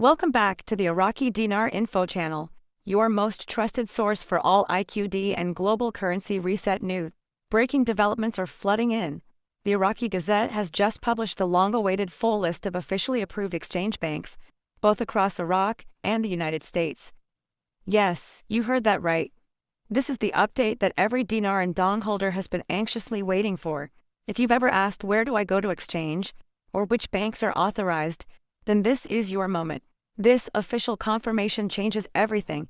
Welcome back to the Iraqi Dinar Info Channel, your most trusted source for all IQD and global currency reset news. Breaking developments are flooding in. The Iraqi Gazette has just published the long-awaited full list of officially approved exchange banks, both across Iraq and the United States. Yes, you heard that right. This is the update that every dinar and dong holder has been anxiously waiting for. If you've ever asked where do I go to exchange, or which banks are authorized, then this is your moment. This official confirmation changes everything.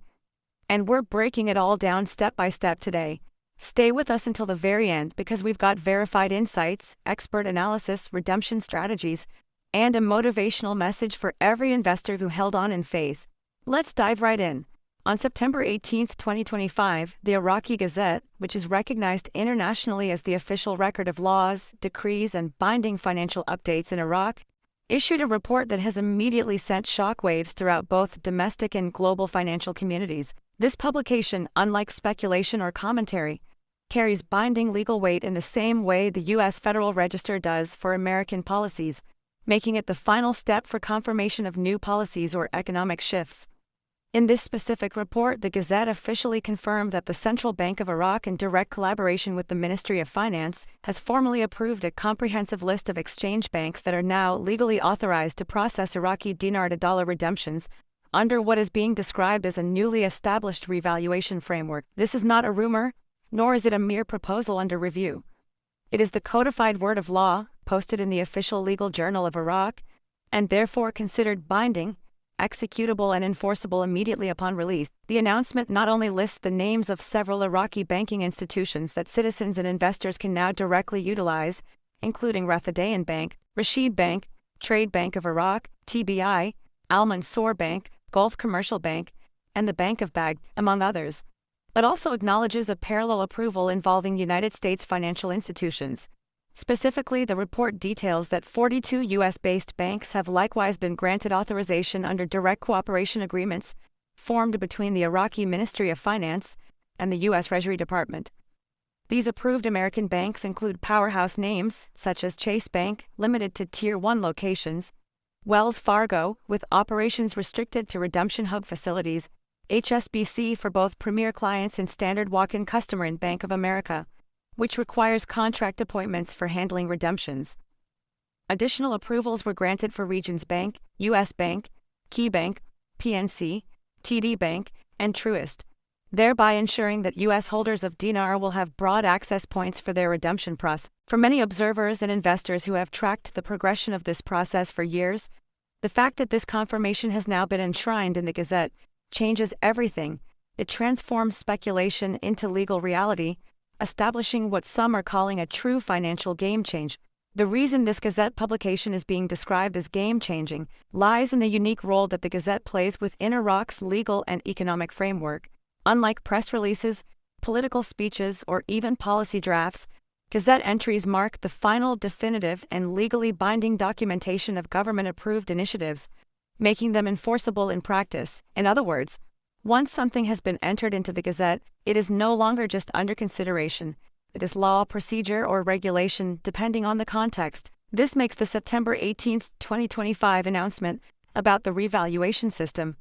And we're breaking it all down step by step today. Stay with us until the very end because we've got verified insights, expert analysis, redemption strategies, and a motivational message for every investor who held on in faith. Let's dive right in. On September 18, 2025, the Iraqi Gazette, which is recognized internationally as the official record of laws, decrees, and binding financial updates in Iraq, issued a report that has immediately sent shockwaves throughout both domestic and global financial communities. This publication, unlike speculation or commentary, carries binding legal weight in the same way the U.S. Federal Register does for American policies, making it the final step for confirmation of new policies or economic shifts. In this specific report, the Gazette officially confirmed that the Central Bank of Iraq, in direct collaboration with the Ministry of Finance, has formally approved a comprehensive list of exchange banks that are now legally authorized to process Iraqi dinar to dollar redemptions under what is being described as a newly established revaluation framework. This is not a rumor, nor is it a mere proposal under review. It is the codified word of law, posted in the official legal journal of Iraq, and therefore considered binding, executable and enforceable immediately upon release. The announcement not only lists the names of several Iraqi banking institutions that citizens and investors can now directly utilize, including Rathadayan Bank, Rashid Bank, Trade Bank of Iraq, TBI, Al Mansour Bank, Gulf Commercial Bank, and the Bank of Baghdad, among others, but also acknowledges a parallel approval involving United States financial institutions. Specifically, the report details that 42 U.S.-based banks have likewise been granted authorization under direct cooperation agreements formed between the Iraqi Ministry of Finance and the U.S. Treasury Department. These approved American banks include powerhouse names such as Chase Bank, limited to Tier 1 locations, Wells Fargo, with operations restricted to redemption hub facilities, HSBC for both premier clients and standard walk-in customer, in Bank of America, which requires contract appointments for handling redemptions. Additional approvals were granted for Regions Bank, U.S. Bank, Key Bank, PNC, TD Bank, and Truist, thereby ensuring that U.S. holders of dinar will have broad access points for their redemption process. For many observers and investors who have tracked the progression of this process for years, the fact that this confirmation has now been enshrined in the Gazette changes everything. It transforms speculation into legal reality, establishing what some are calling a true financial game change. The reason this Gazette publication is being described as game-changing lies in the unique role that the Gazette plays within Iraq's legal and economic framework. Unlike press releases, political speeches, or even policy drafts, Gazette entries mark the final, definitive, and legally binding documentation of government-approved initiatives, making them enforceable in practice. In other words, once something has been entered into the Gazette, it is no longer just under consideration. It is law, procedure, or regulation, depending on the context. This makes the September 18, 2025 announcement about the revaluation system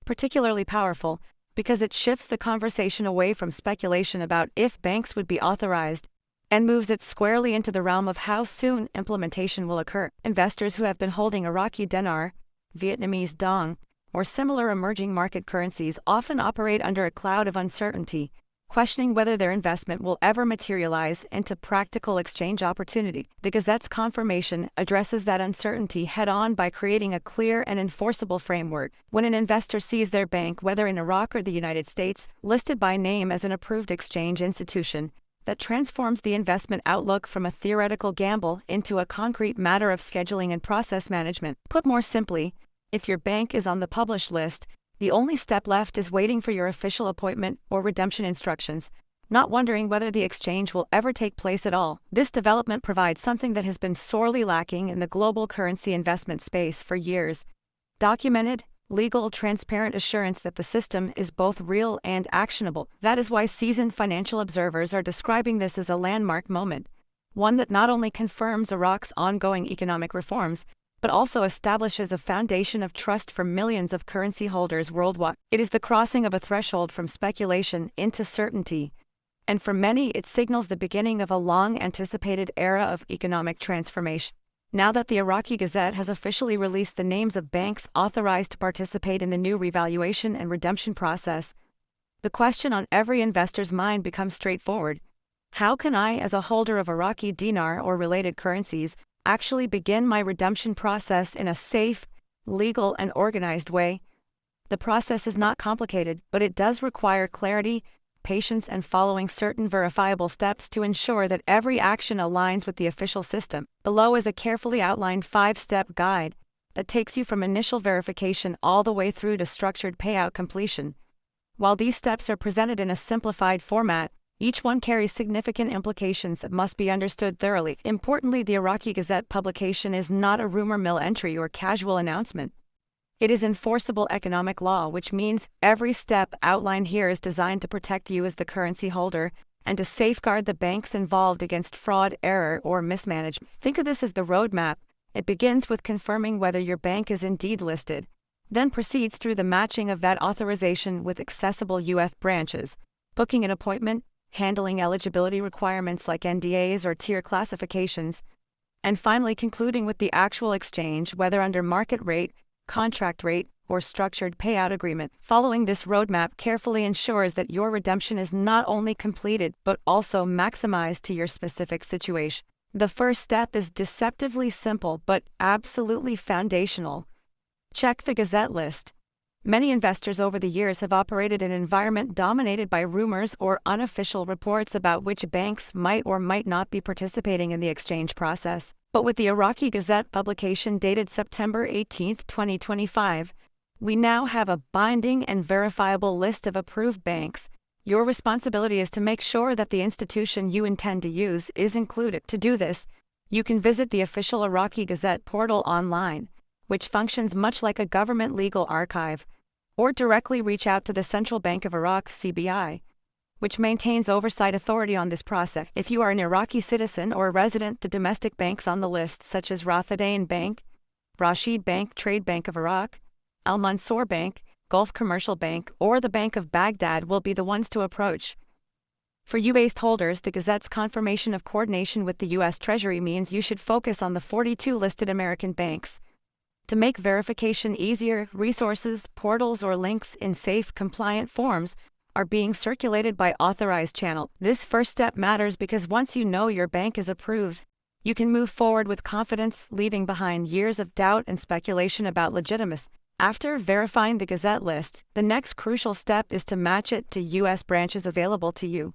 particularly powerful because it shifts the conversation away from speculation about if banks would be authorized and moves it squarely into the realm of how soon implementation will occur. Investors who have been holding Iraqi dinar, Vietnamese dong, or similar emerging market currencies often operate under a cloud of uncertainty, questioning whether their investment will ever materialize into practical exchange opportunity. The Gazette's confirmation addresses that uncertainty head-on by creating a clear and enforceable framework. When an investor sees their bank, whether in Iraq or the United States, listed by name as an approved exchange institution, that transforms the investment outlook from a theoretical gamble into a concrete matter of scheduling and process management. Put more simply, if your bank is on the published list, the only step left is waiting for your official appointment or redemption instructions, not wondering whether the exchange will ever take place at all. This development provides something that has been sorely lacking in the global currency investment space for years: documented, legal, transparent assurance that the system is both real and actionable. That is why seasoned financial observers are describing this as a landmark moment, one that not only confirms Iraq's ongoing economic reforms, but also establishes a foundation of trust for millions of currency holders worldwide. It is the crossing of a threshold from speculation into certainty, and for many it signals the beginning of a long-anticipated era of economic transformation. Now that the Iraqi Gazette has officially released the names of banks authorized to participate in the new revaluation and redemption process, the question on every investor's mind becomes straightforward. How can I, as a holder of Iraqi dinar or related currencies, actually begin my redemption process in a safe, legal, and organized way? The process is not complicated, but it does require clarity, patience, and following certain verifiable steps to ensure that every action aligns with the official system. Below is a carefully outlined 5-step guide that takes you from initial verification all the way through to structured payout completion. While these steps are presented in a simplified format, each one carries significant implications that must be understood thoroughly. Importantly, the Iraqi Gazette publication is not a rumor mill entry or casual announcement. It is enforceable economic law, which means every step outlined here is designed to protect you as the currency holder and to safeguard the banks involved against fraud, error, or mismanagement. Think of this as the roadmap. It begins with confirming whether your bank is indeed listed, then proceeds through the matching of that authorization with accessible UF branches, booking an appointment, handling eligibility requirements like NDAs or tier classifications, and finally concluding with the actual exchange, whether under market rate, contract rate, or structured payout agreement. Following this roadmap carefully ensures that your redemption is not only completed but also maximized to your specific situation. The first step is deceptively simple but absolutely foundational. Check the Gazette list. Many investors over the years have operated in an environment dominated by rumors or unofficial reports about which banks might or might not be participating in the exchange process. But with the Iraqi Gazette publication dated September 18, 2025, we now have a binding and verifiable list of approved banks. Your responsibility is to make sure that the institution you intend to use is included. To do this, you can visit the official Iraqi Gazette portal online, which functions much like a government legal archive, or directly reach out to the Central Bank of Iraq (CBI), which maintains oversight authority on this process. If you are an Iraqi citizen or a resident, the domestic banks on the list, such as Rafidain Bank, Rashid Bank, Trade Bank of Iraq, Al Mansour Bank, Gulf Commercial Bank, or the Bank of Baghdad will be the ones to approach. For U.S. holders, the Gazette's confirmation of coordination with the U.S. Treasury means you should focus on the 42 listed American banks. To make verification easier, resources, portals, or links in safe, compliant forms are being circulated by authorized channel. This first step matters because once you know your bank is approved, you can move forward with confidence, leaving behind years of doubt and speculation about legitimacy. After verifying the Gazette list, the next crucial step is to match it to U.S. branches available to you.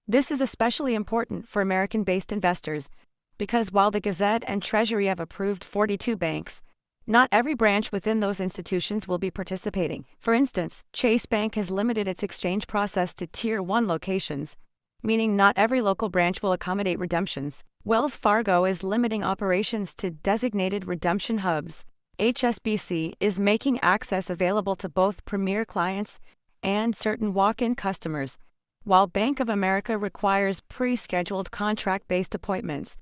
This is especially important for American-based investors, because while the Gazette and Treasury have approved 42 banks, not every branch within those institutions will be participating. For instance, Chase Bank has limited its exchange process to Tier 1 locations, meaning not every local branch will accommodate redemptions. Wells Fargo is limiting operations to designated redemption hubs. HSBC is making access available to both premier clients and certain walk-in customers, while Bank of America requires pre-scheduled contract-based appointments.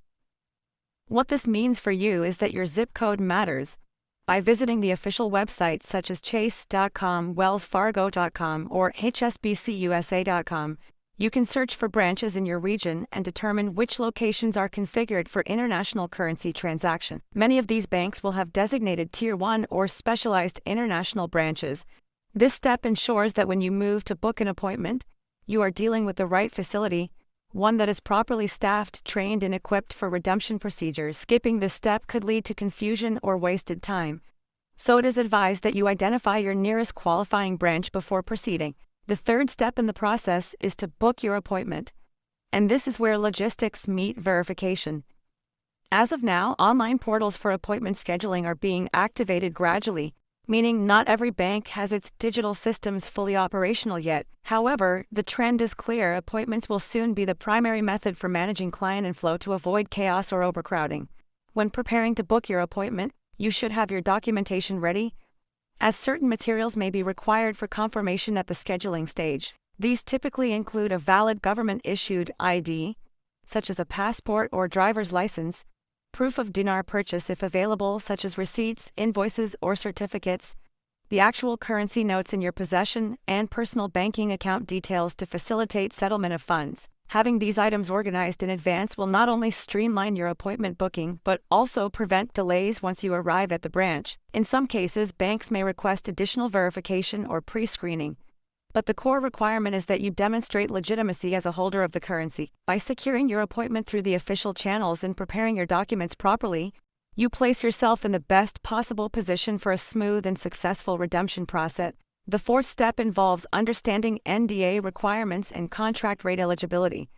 What this means for you is that your zip code matters. By visiting the official websites such as chase.com, wellsfargo.com, or hsbcusa.com, you can search for branches in your region and determine which locations are configured for international currency transaction. Many of these banks will have designated Tier 1 or specialized international branches. This step ensures that when you move to book an appointment, you are dealing with the right facility, one that is properly staffed, trained, and equipped for redemption procedures. Skipping this step could lead to confusion or wasted time, so it is advised that you identify your nearest qualifying branch before proceeding. The third step in the process is to book your appointment, and this is where logistics meet verification. As of now, online portals for appointment scheduling are being activated gradually, meaning not every bank has its digital systems fully operational yet. However, the trend is clear: appointments will soon be the primary method for managing client inflow to avoid chaos or overcrowding. When preparing to book your appointment, you should have your documentation ready, as certain materials may be required for confirmation at the scheduling stage. These typically include a valid government-issued ID, such as a passport or driver's license, proof of dinar purchase if available, such as receipts, invoices, or certificates, the actual currency notes in your possession, and personal banking account details to facilitate settlement of funds. Having these items organized in advance will not only streamline your appointment booking but also prevent delays once you arrive at the branch. In some cases, banks may request additional verification or pre-screening, but the core requirement is that you demonstrate legitimacy as a holder of the currency. By securing your appointment through the official channels and preparing your documents properly, you place yourself in the best possible position for a smooth and successful redemption process. The fourth step involves understanding NDA requirements and contract rate eligibility.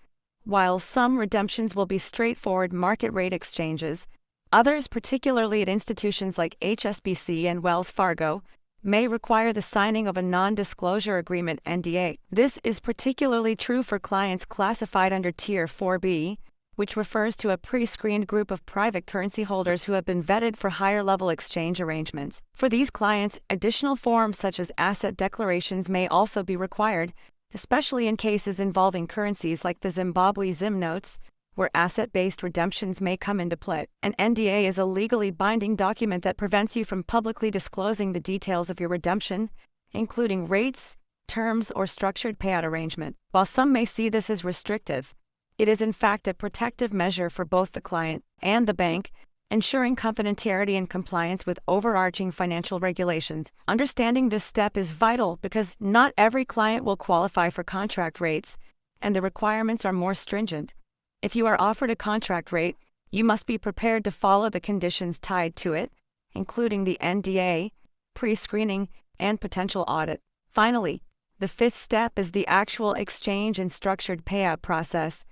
While some redemptions will be straightforward market rate exchanges, others, particularly at institutions like HSBC and Wells Fargo, may require the signing of a non-disclosure agreement (NDA). This is particularly true for clients classified under Tier 4B, which refers to a pre-screened group of private currency holders who have been vetted for higher-level exchange arrangements. For these clients, additional forms such as asset declarations may also be required, especially in cases involving currencies like the Zimbabwe ZIM notes, where asset-based redemptions may come into play. An NDA is a legally binding document that prevents you from publicly disclosing the details of your redemption, including rates, terms, or structured payout arrangement. While some may see this as restrictive, it is in fact a protective measure for both the client and the bank, ensuring confidentiality and compliance with overarching financial regulations. Understanding this step is vital because not every client will qualify for contract rates, and the requirements are more stringent. If you are offered a contract rate, you must be prepared to follow the conditions tied to it, including the NDA, pre-screening, and potential audit. Finally, the fifth step is the actual exchange and structured payout process,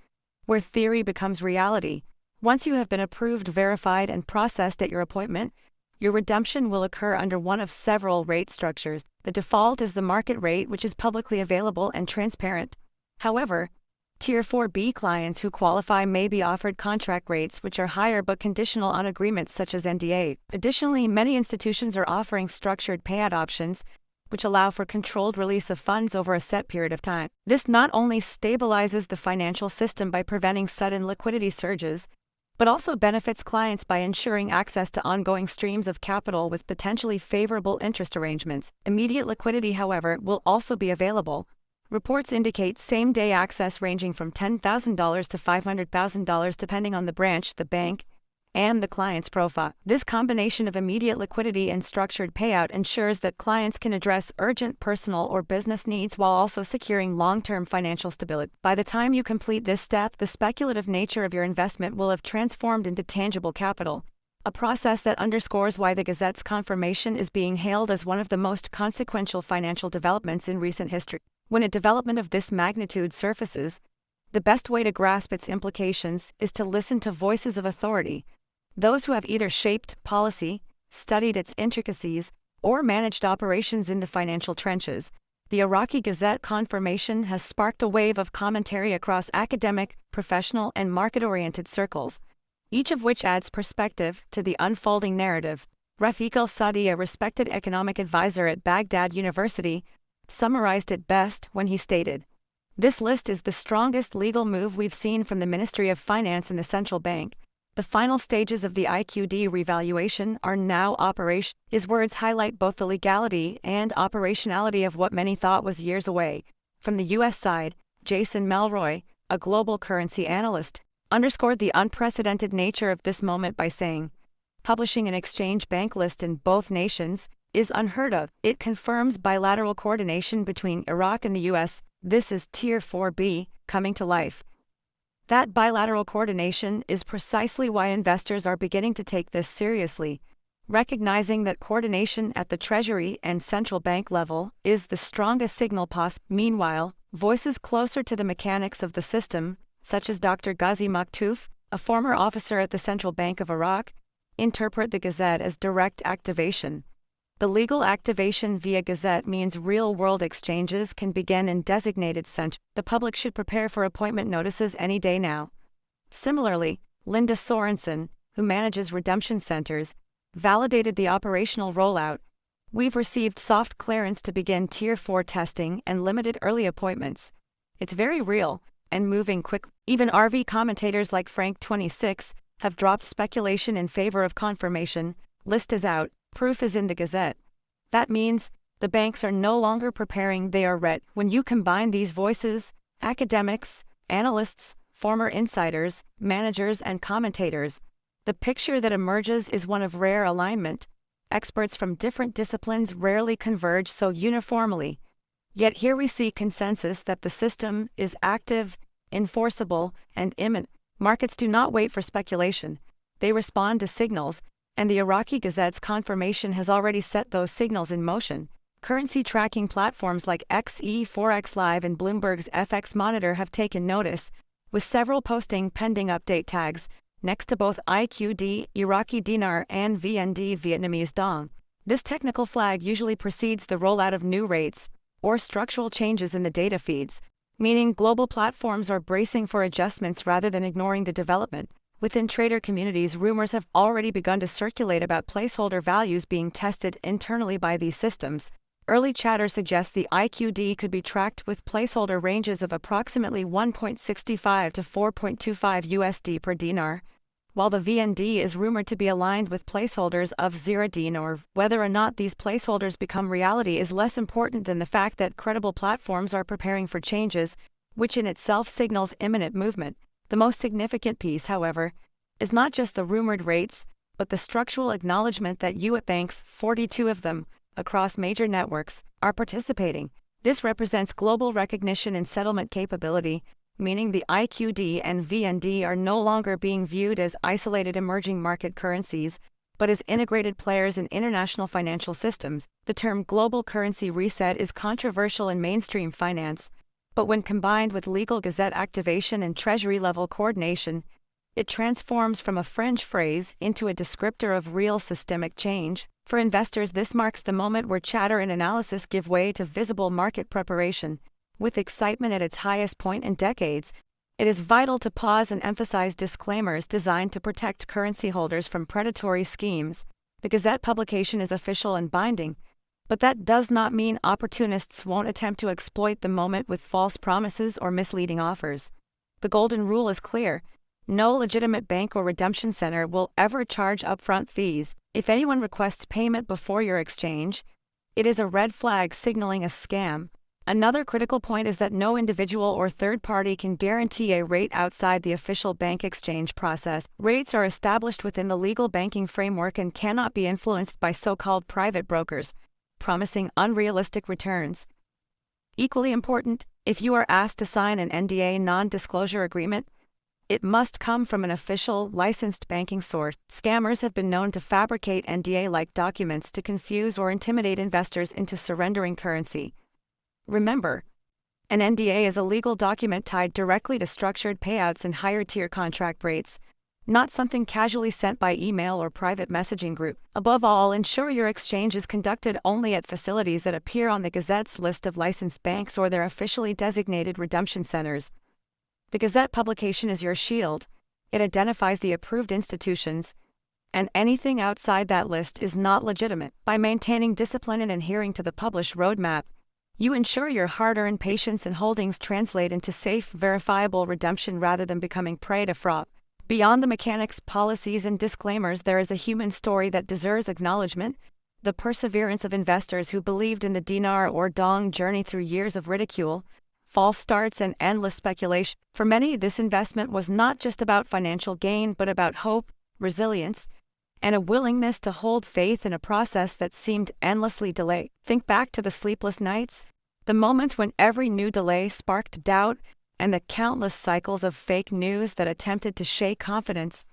where theory becomes reality. Once you have been approved, verified, and processed at your appointment, your redemption will occur under one of several rate structures. The default is the market rate, which is publicly available and transparent. However, Tier 4B clients who qualify may be offered contract rates which are higher but conditional on agreements such as NDA. Additionally, many institutions are offering structured payout options, which allow for controlled release of funds over a set period of time. This not only stabilizes the financial system by preventing sudden liquidity surges, but also benefits clients by ensuring access to ongoing streams of capital with potentially favorable interest arrangements. Immediate liquidity, however, will also be available. Reports indicate same-day access ranging from $10,000 to $500,000 depending on the branch, the bank, and the client's profile. This combination of immediate liquidity and structured payout ensures that clients can address urgent personal or business needs while also securing long-term financial stability. By the time you complete this step, the speculative nature of your investment will have transformed into tangible capital, a process that underscores why the Gazette's confirmation is being hailed as one of the most consequential financial developments in recent history. When a development of this magnitude surfaces, the best way to grasp its implications is to listen to voices of authority, those who have either shaped policy, studied its intricacies, or managed operations in the financial trenches. The Iraqi Gazette confirmation has sparked a wave of commentary across academic, professional, and market-oriented circles, each of which adds perspective to the unfolding narrative. Rafiq al-Sadi, a respected economic advisor at Baghdad University, summarized it best when he stated, "This list is the strongest legal move we've seen from the Ministry of Finance and the central bank. The final stages of the IQD revaluation are now operational." His words highlight both the legality and operationality of what many thought was years away. From the U.S. side, Jason Melroy, a global currency analyst, underscored the unprecedented nature of this moment by saying, "Publishing an exchange bank list in both nations is unheard of. It confirms bilateral coordination between Iraq and the U.S. This is Tier 4B coming to life." That bilateral coordination is precisely why investors are beginning to take this seriously, recognizing that coordination at the Treasury and central bank level is the strongest signal possible. Meanwhile, voices closer to the mechanics of the system, such as Dr. Ghazi Maktouf, a former officer at the Central Bank of Iraq, interpret the Gazette as direct activation. The legal activation via Gazette means real-world exchanges can begin in designated centers. The public should prepare for appointment notices any day now. Similarly, Linda Sorensen, who manages redemption centers, validated the operational rollout. "We've received soft clearance to begin Tier 4 testing and limited early appointments. It's very real and moving quickly." Even RV commentators like Frank26, have dropped speculation in favor of confirmation. List is out, proof is in the Gazette. That means the banks are no longer preparing, they are ready. When you combine these voices, academics, analysts, former insiders, managers, and commentators, the picture that emerges is one of rare alignment. Experts from different disciplines rarely converge so uniformly. Yet here we see consensus that the system is active, enforceable, and imminent. Markets do not wait for speculation. They respond to signals, and the Iraqi Gazette's confirmation has already set those signals in motion. Currency tracking platforms like XE4X Live and Bloomberg's FX Monitor have taken notice, with several posting pending update tags, next to both IQD, Iraqi Dinar, and VND, Vietnamese Dong. This technical flag usually precedes the rollout of new rates or structural changes in the data feeds, meaning global platforms are bracing for adjustments rather than ignoring the development. Within trader communities, rumors have already begun to circulate about placeholder values being tested internally by these systems. Early chatter suggests the IQD could be tracked with placeholder ranges of approximately 1.65 to 4.25 USD per dinar, while the VND is rumored to be aligned with placeholders of 0 dinar. Whether or not these placeholders become reality is less important than the fact that credible platforms are preparing for changes, which in itself signals imminent movement. The most significant piece, however, is not just the rumored rates, but the structural acknowledgement that U.S. banks, 42 of them, across major networks, are participating. This represents global recognition and settlement capability, meaning the IQD and VND are no longer being viewed as isolated emerging market currencies, but as integrated players in international financial systems. The term global currency reset is controversial in mainstream finance, but when combined with legal Gazette activation and Treasury-level coordination, it transforms from a fringe phrase into a descriptor of real systemic change. For investors, this marks the moment where chatter and analysis give way to visible market preparation. With excitement at its highest point in decades, it is vital to pause and emphasize disclaimers designed to protect currency holders from predatory schemes. The Gazette publication is official and binding, but that does not mean opportunists won't attempt to exploit the moment with false promises or misleading offers. The golden rule is clear: no legitimate bank or redemption center will ever charge upfront fees. If anyone requests payment before your exchange, it is a red flag signaling a scam. Another critical point is that no individual or third party can guarantee a rate outside the official bank exchange process. Rates are established within the legal banking framework and cannot be influenced by so-called private brokers, promising unrealistic returns. Equally important, if you are asked to sign an NDA non-disclosure agreement, it must come from an official, licensed banking source. Scammers have been known to fabricate NDA-like documents to confuse or intimidate investors into surrendering currency. Remember, an NDA is a legal document tied directly to structured payouts and higher-tier contract rates, not something casually sent by email or private messaging group. Above all, ensure your exchange is conducted only at facilities that appear on the Gazette's list of licensed banks or their officially designated redemption centers. The Gazette publication is your shield. It identifies the approved institutions, and anything outside that list is not legitimate. By maintaining discipline and adhering to the published roadmap, you ensure your hard-earned patience and holdings translate into safe, verifiable redemption rather than becoming prey to fraud. Beyond the mechanics, policies, and disclaimers, there is a human story that deserves acknowledgement: the perseverance of investors who believed in the dinar or dong journey through years of ridicule, false starts, and endless speculation. For many, this investment was not just about financial gain but about hope, resilience, and a willingness to hold faith in a process that seemed endlessly delayed. Think back to the sleepless nights, the moments when every new delay sparked doubt, and the countless cycles of fake news that attempted to shake confidence.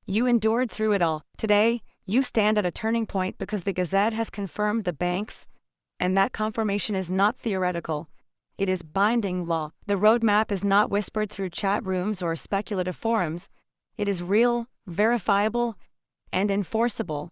You endured through it all. Today, you stand at a turning point because the Gazette has confirmed the banks, and that confirmation is not theoretical. It is binding law. The roadmap is not whispered through chat rooms or speculative forums. It is real, verifiable, and enforceable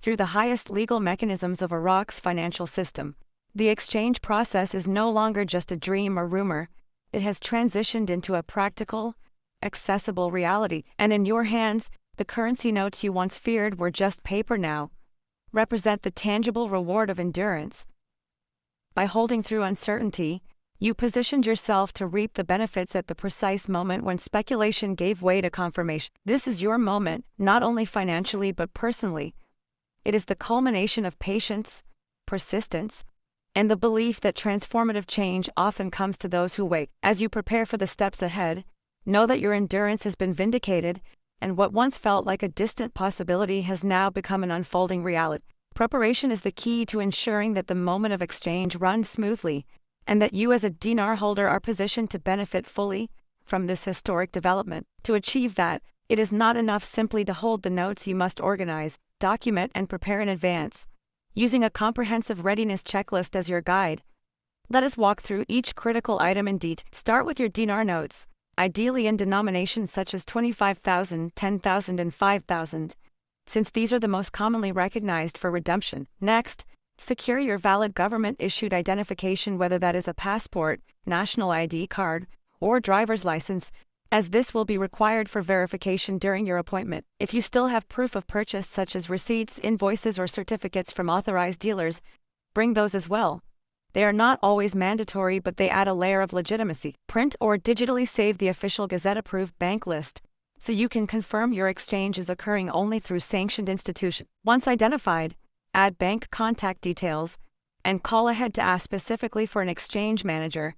through the highest legal mechanisms of Iraq's financial system. The exchange process is no longer just a dream or rumor. It has transitioned into a practical, accessible reality, and in your hands, the currency notes you once feared were just paper now represent the tangible reward of endurance. By holding through uncertainty, You positioned yourself to reap the benefits at the precise moment when speculation gave way to confirmation. This is your moment, not only financially but personally. It is the culmination of patience, persistence, and the belief that transformative change often comes to those who wait. As you prepare for the steps ahead, know that your endurance has been vindicated, and what once felt like a distant possibility has now become an unfolding reality. Preparation is the key to ensuring that the moment of exchange runs smoothly, and that you as a dinar holder are positioned to benefit fully from this historic development. To achieve that, it is not enough simply to hold the notes. You must organize, document, and prepare in advance, using a comprehensive readiness checklist as your guide. Let us walk through each critical item in detail. Start with your dinar notes, ideally in denominations such as 25,000, 10,000, and 5,000, since these are the most commonly recognized for redemption. Next, secure your valid government-issued identification, whether that is a passport, national ID card, or driver's license, as this will be required for verification during your appointment. If you still have proof of purchase such as receipts, invoices, or certificates from authorized dealers, bring those as well. They are not always mandatory, but they add a layer of legitimacy. Print or digitally save the official Gazette-approved bank list, so you can confirm your exchange is occurring only through sanctioned institution. Once identified, add bank contact details, and call ahead to ask specifically for an exchange manager,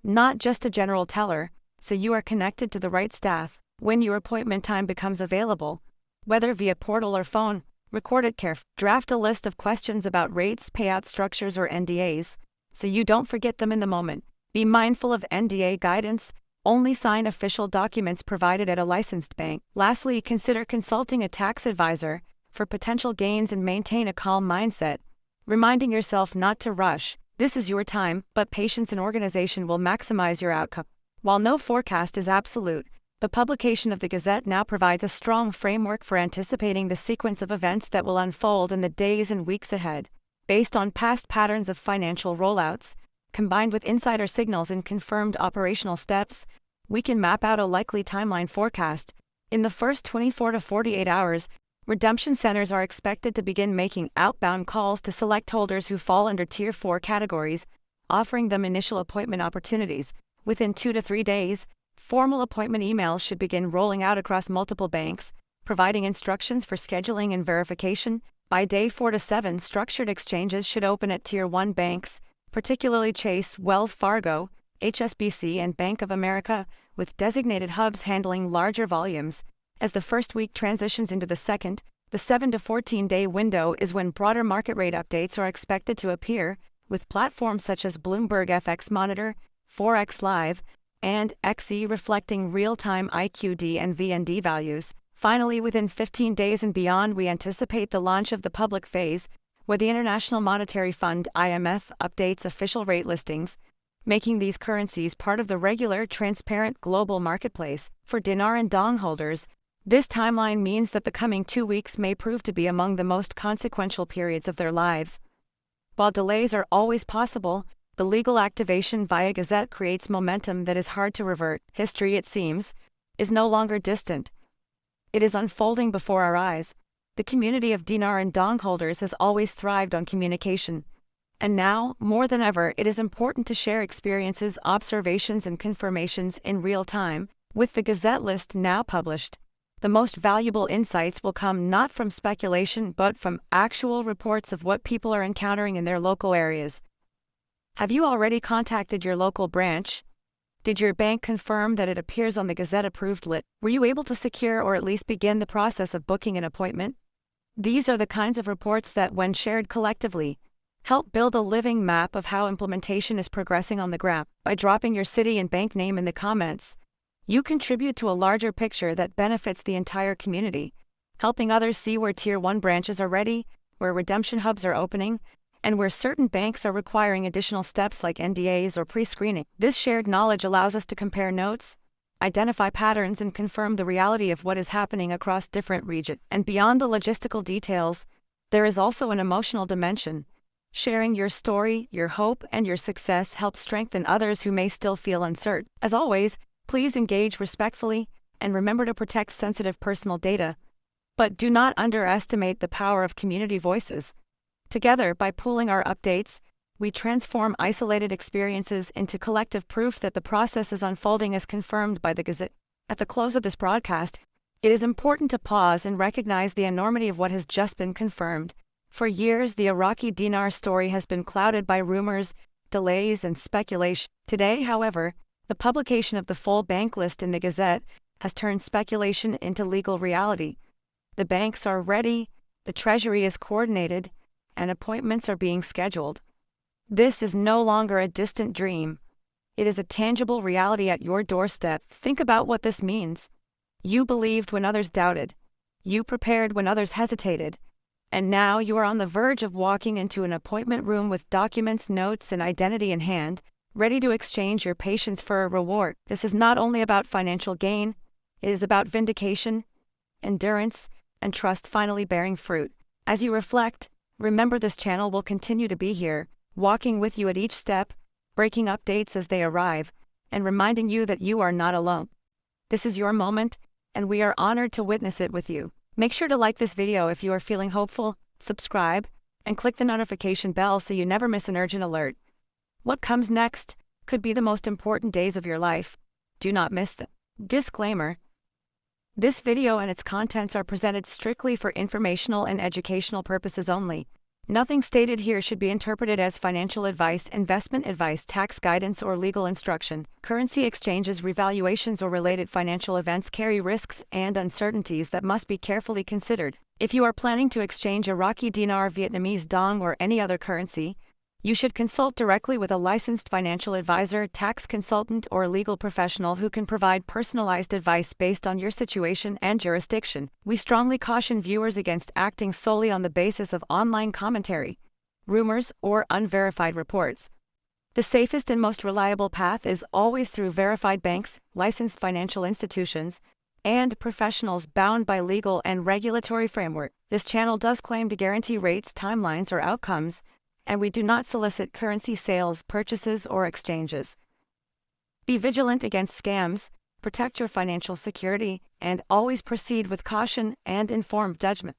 not just a general teller, so you are connected to the right staff. When your appointment time becomes available, whether via portal or phone, record it carefully. Draft a list of questions about rates, payout structures, or NDAs, so you don't forget them in the moment. Be mindful of NDA guidance. Only sign official documents provided at a licensed bank. Lastly, consider consulting a tax advisor for potential gains and maintain a calm mindset, reminding yourself not to rush. This is your time, but patience and organization will maximize your outcome. While no forecast is absolute, the publication of the Gazette now provides a strong framework for anticipating the sequence of events that will unfold in the days and weeks ahead. Based on past patterns of financial rollouts, combined with insider signals and confirmed operational steps, we can map out a likely timeline forecast. In the first 24 to 48 hours, redemption centers are expected to begin making outbound calls to select holders who fall under Tier 4 categories, offering them initial appointment opportunities. Within 2 to 3 days, formal appointment emails should begin rolling out across multiple banks, providing instructions for scheduling and verification. By day 4 to 7, structured exchanges should open at Tier 1 banks, particularly Chase, Wells Fargo, HSBC, and Bank of America, with designated hubs handling larger volumes. As the first week transitions into the second, the 7 to 14-day window is when broader market rate updates are expected to appear, with platforms such as Bloomberg FX Monitor, Forex Live, and XE reflecting real-time IQD and VND values. Finally, within 15 days and beyond, we anticipate the launch of the public phase, where the International Monetary Fund (IMF) updates official rate listings, making these currencies part of the regular, transparent global marketplace. For dinar and dong holders, this timeline means that the coming 2 weeks may prove to be among the most consequential periods of their lives. While delays are always possible, the legal activation via Gazette creates momentum that is hard to revert. History, it seems, is no longer distant. It is unfolding before our eyes. The community of dinar and dong holders has always thrived on communication. And now, more than ever, it is important to share experiences, observations, and confirmations in real time. With the Gazette list now published, the most valuable insights will come not from speculation but from actual reports of what people are encountering in their local areas. Have you already contacted your local branch? Did your bank confirm that it appears on the Gazette-approved list? Were you able to secure or at least begin the process of booking an appointment? These are the kinds of reports that, when shared collectively, help build a living map of how implementation is progressing on the ground. By dropping your city and bank name in the comments, you contribute to a larger picture that benefits the entire community, helping others see where Tier 1 branches are ready, where redemption hubs are opening, and where certain banks are requiring additional steps like NDAs or pre-screening. This shared knowledge allows us to compare notes, identify patterns, and confirm the reality of what is happening across different regions. And beyond the logistical details, there is also an emotional dimension. Sharing your story, your hope, and your success helps strengthen others who may still feel uncertain. As always, please engage respectfully and remember to protect sensitive personal data. But do not underestimate the power of community voices. Together, by pooling our updates, we transform isolated experiences into collective proof that the process is unfolding as confirmed by the Gazette. At the close of this broadcast, it is important to pause and recognize the enormity of what has just been confirmed. For years, the Iraqi dinar story has been clouded by rumors, delays, and speculation. Today, however, the publication of the full bank list in the Gazette has turned speculation into legal reality. The banks are ready, the Treasury is coordinated, and appointments are being scheduled. This is no longer a distant dream. It is a tangible reality at your doorstep. Think about what this means. You believed when others doubted. You prepared when others hesitated. And now you are on the verge of walking into an appointment room with documents, notes, and identity in hand, ready to exchange your patience for a reward. This is not only about financial gain, it is about vindication, endurance, and trust finally bearing fruit. As you reflect, remember this channel will continue to be here, walking with you at each step, breaking updates as they arrive, and reminding you that you are not alone. This is your moment, and we are honored to witness it with you. Make sure to like this video if you are feeling hopeful, subscribe, and click the notification bell so you never miss an urgent alert. What comes next could be the most important days of your life. Do not miss them. Disclaimer: this video and its contents are presented strictly for informational and educational purposes only. Nothing stated here should be interpreted as financial advice, investment advice, tax guidance, or legal instruction. Currency exchanges, revaluations, or related financial events carry risks and uncertainties that must be carefully considered. If you are planning to exchange Iraqi dinar, Vietnamese dong, or any other currency, you should consult directly with a licensed financial advisor, tax consultant, or legal professional who can provide personalized advice based on your situation and jurisdiction. We strongly caution viewers against acting solely on the basis of online commentary, rumors, or unverified reports. The safest and most reliable path is always through verified banks, licensed financial institutions, and professionals bound by legal and regulatory framework. This channel does claim to guarantee rates, timelines, or outcomes, and we do not solicit currency sales, purchases, or exchanges. Be vigilant against scams, protect your financial security, and always proceed with caution and informed judgment.